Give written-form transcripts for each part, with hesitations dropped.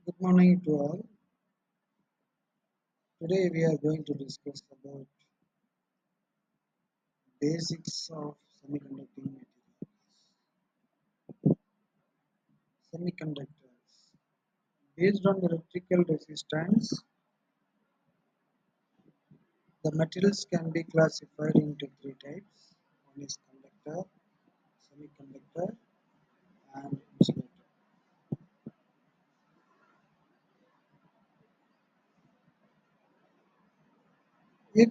Good morning to all. Today we are going to discuss about basics of semiconducting material. Semiconductors. Based on the electrical resistance, the materials can be classified into three types. One is conductor, semiconductor, and insulator. If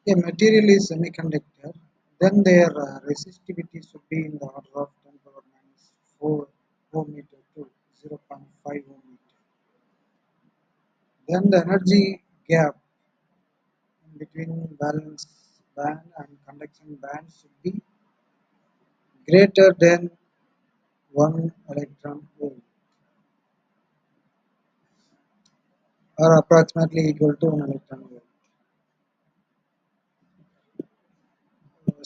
a material is semiconductor, then their resistivity should be in the order of 10 power minus 4 ohm meter to 0.5 ohm meter. Then the energy gap between valence band and conduction band should be greater than 1 electron volt or approximately equal to 1 electron volt.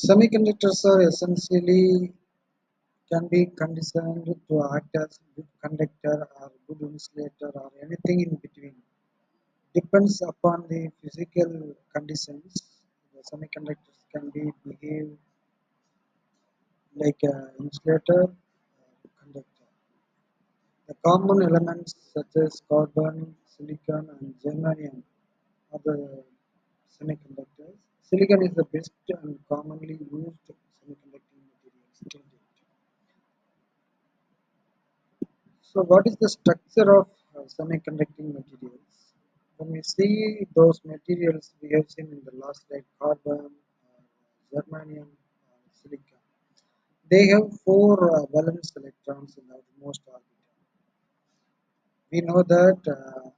Semiconductors are essentially can be conditioned to act as good conductor or good insulator or anything in between. Depends upon the physical conditions. The semiconductors can be behave like an insulator or conductor. The common elements such as carbon, silicon, and germanium are the semiconductors. Silicon is the best and commonly used semiconducting materials till date. So, what is the structure of semiconducting materials? When we see those materials we have seen in the last slide, carbon, germanium, silicon, they have four valence electrons in the outermost orbital. We know that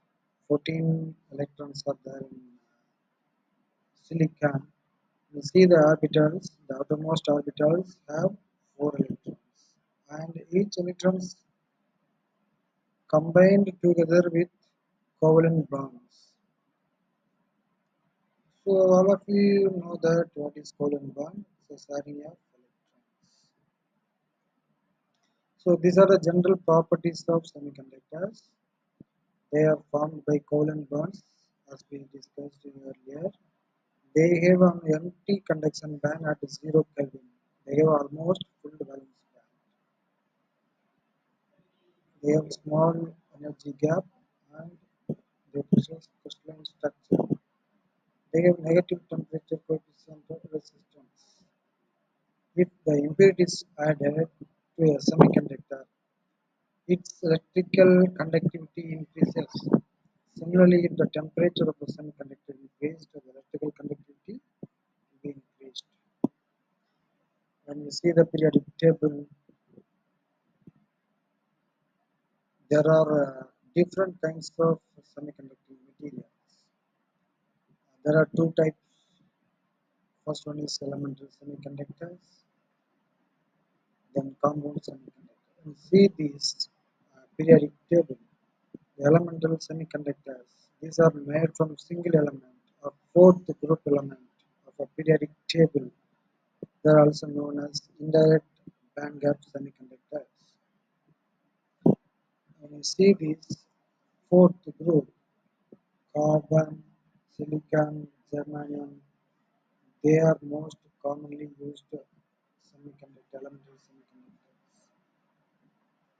14 electrons are there in silicon. You see the orbitals, the outermost orbitals have four electrons, and each electrons combined together with covalent bonds. So all of you know that what is covalent bond? It's a sharing of electrons. So these are the general properties of semiconductors. They are formed by covalent bonds, as we discussed earlier. They have an empty conduction band at 0 Kelvin. They have almost full valence band. They have small energy gap and they possess crystalline structure. They have negative temperature coefficient of resistance. If the impurity is added to a semiconductor, its electrical conductivity increases. Similarly, if the temperature of the semiconductor increased, the electrical conductivity will be increased. When you see the periodic table, there are different kinds of semiconducting materials. There are two types. First one is elemental semiconductors, then compound semiconductors. And see this periodic table. The elemental semiconductors, these are made from single element or fourth group element of a periodic table. They are also known as indirect band gap semiconductors. When you see this fourth group, carbon, silicon, germanium, they are most commonly used semiconductor elemental semiconductors.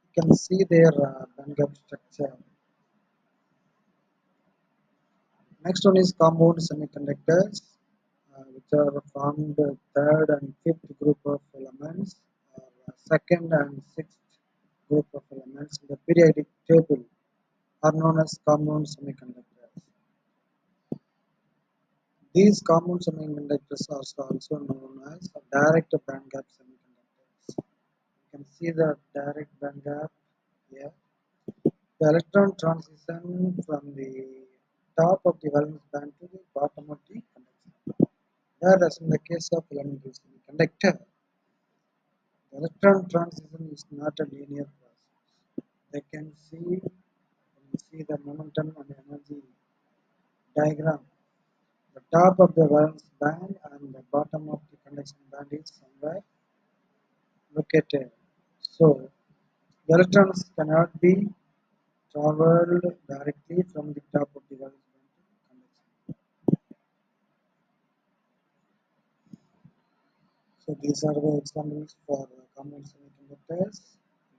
You can see their band gap structure. Next one is compound semiconductors, which are formed third and fifth group of elements, second and sixth group of elements in the periodic table are known as compound semiconductors. These compound semiconductors are also known as direct band gap semiconductors. You can see the direct band gap here. The electron transition from the top of the valence band to the bottom of the conduction. Whereas in the case of elemental semiconductor, the electron transition is not a linear process. They can see when you see the momentum and energy diagram. The top of the valence band and the bottom of the conduction band is somewhere located. So the electrons cannot be traveled directly from the top of the valence band to conduction. So these are the examples for common semiconductors: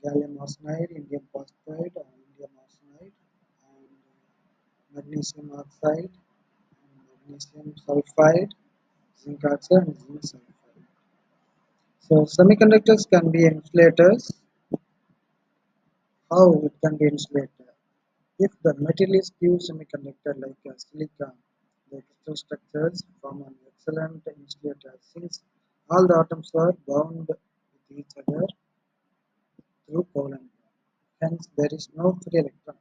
gallium arsenide, indium phosphide, or indium arsenide, and magnesium oxide, and magnesium sulfide, zinc oxide, and zinc sulfide. So semiconductors can be insulators. How it can be insulated? If the material is pure semiconductor like silicon, the crystal structures form an excellent insulator since all the atoms are bound with each other through covalent bond. Hence, there is no free electrons.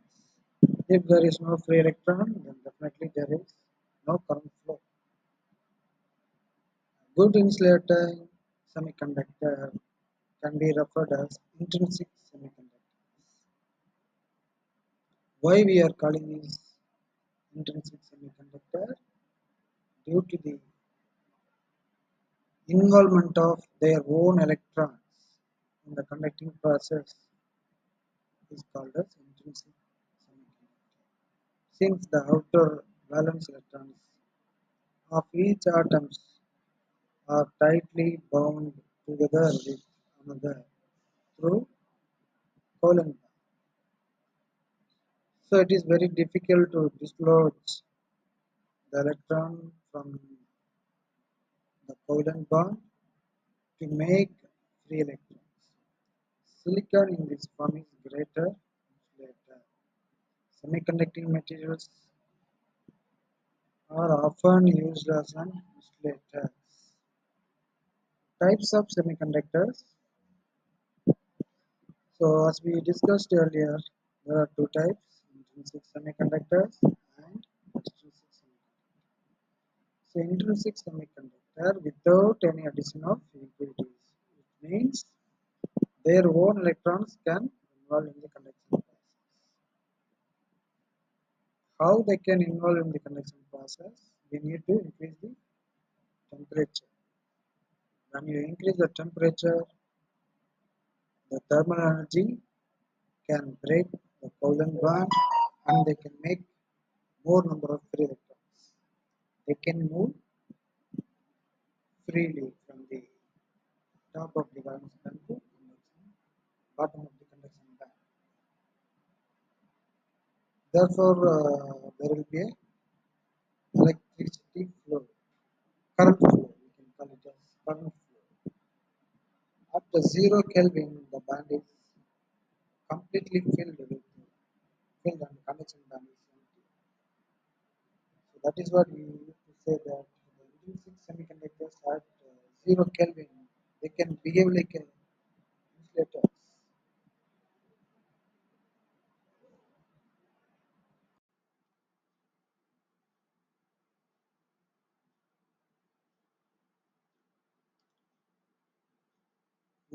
If there is no free electron, then definitely there is no current flow. Good insulating semiconductor can be referred as intrinsic semiconductor. Why we are calling this intrinsic semiconductor? Due to the involvement of their own electrons in the conducting process is called as intrinsic semiconductor. Since the outer valence electrons of each atoms are tightly bound together with another through covalent bond. So it is very difficult to dislodge the electron from the covalent bond to make free electrons. Silicon in this form is greater insulator. Semiconducting materials are often used as an insulator. Types of semiconductors. So as we discussed earlier, there are two types: intrinsic semiconductors and extrinsic semiconductors. So intrinsic semiconductor without any addition of impurities, which means their own electrons can involve in the conduction process. How they can involve in the conduction process? We need to increase the temperature. When you increase the temperature, the thermal energy can break the covalent bond and they can make more number of free electrons. They can move freely from the top of the valence band to conduction, bottom of the conduction band. Therefore, there will be a electricity flow, current flow. We can call it as current flow. At the 0 Kelvin, the band is completely filled and conduction band is empty. So that is what we used to say that the intrinsic semiconductors at 0 Kelvin, they can behave like insulators.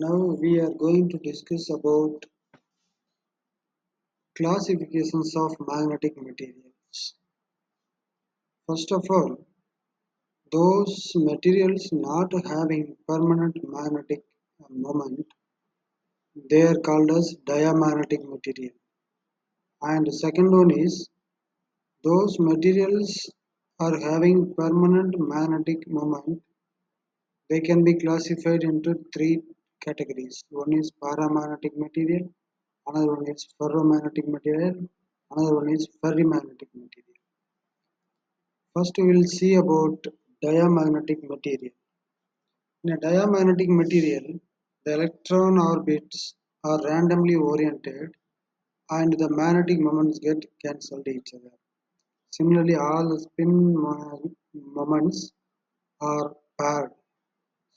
Now we are going to discuss about classifications of magnetic materials. First of all, those materials not having permanent magnetic moment, they are called as diamagnetic material. And second one is those materials are having permanent magnetic moment. They can be classified into three categories. One is paramagnetic material, another one is ferromagnetic material, another one is ferrimagnetic material. First we will see about diamagnetic material. In a diamagnetic material, the electron orbits are randomly oriented and the magnetic moments get cancelled each other. Similarly, all the spin moments are paired,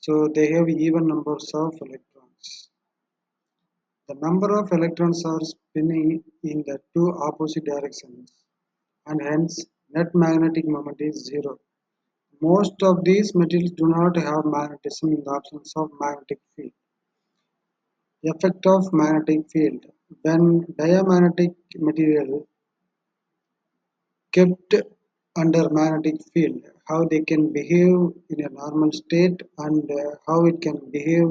so they have even numbers of electrons. The number of electrons are spinning in the two opposite directions, and hence net magnetic moment is zero. Most of these materials do not have magnetism in the absence of magnetic field. Effect of magnetic field. When diamagnetic material kept under magnetic field, how they can behave in a normal state and how it can behave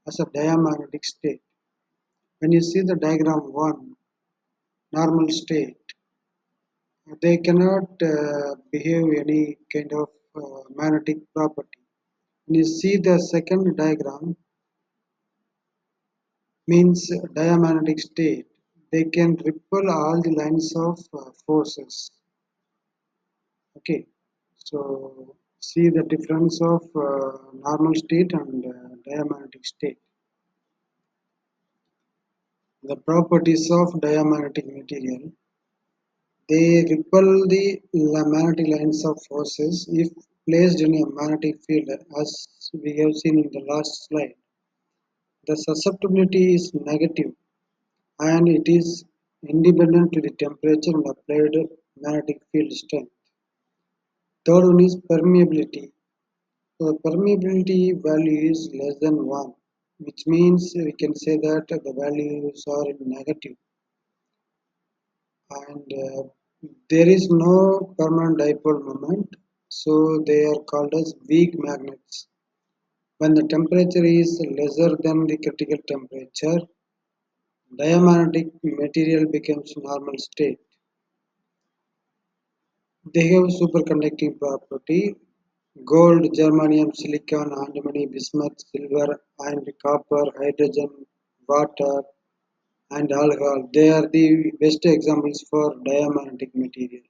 as a diamagnetic state. When you see the diagram 1, normal state. They cannot behave any kind of magnetic property. When you see the second diagram, means diamagnetic state. They can ripple all the lines of forces. Okay, so see the difference of normal state and diamagnetic state. The properties of diamagnetic material. They repel the magnetic lines of forces if placed in a magnetic field, as we have seen in the last slide. The susceptibility is negative and it is independent to the temperature and applied magnetic field strength. Third one is permeability. So the permeability value is less than 1, which means we can say that the values are negative and there is no permanent dipole moment, so they are called as weak magnets. When the temperature is lesser than the critical temperature, diamagnetic material becomes normal state. They have superconducting property. Gold, germanium, silicon, antimony, bismuth, silver, and copper, hydrogen, water, and alcohol. They are the best examples for diamagnetic material.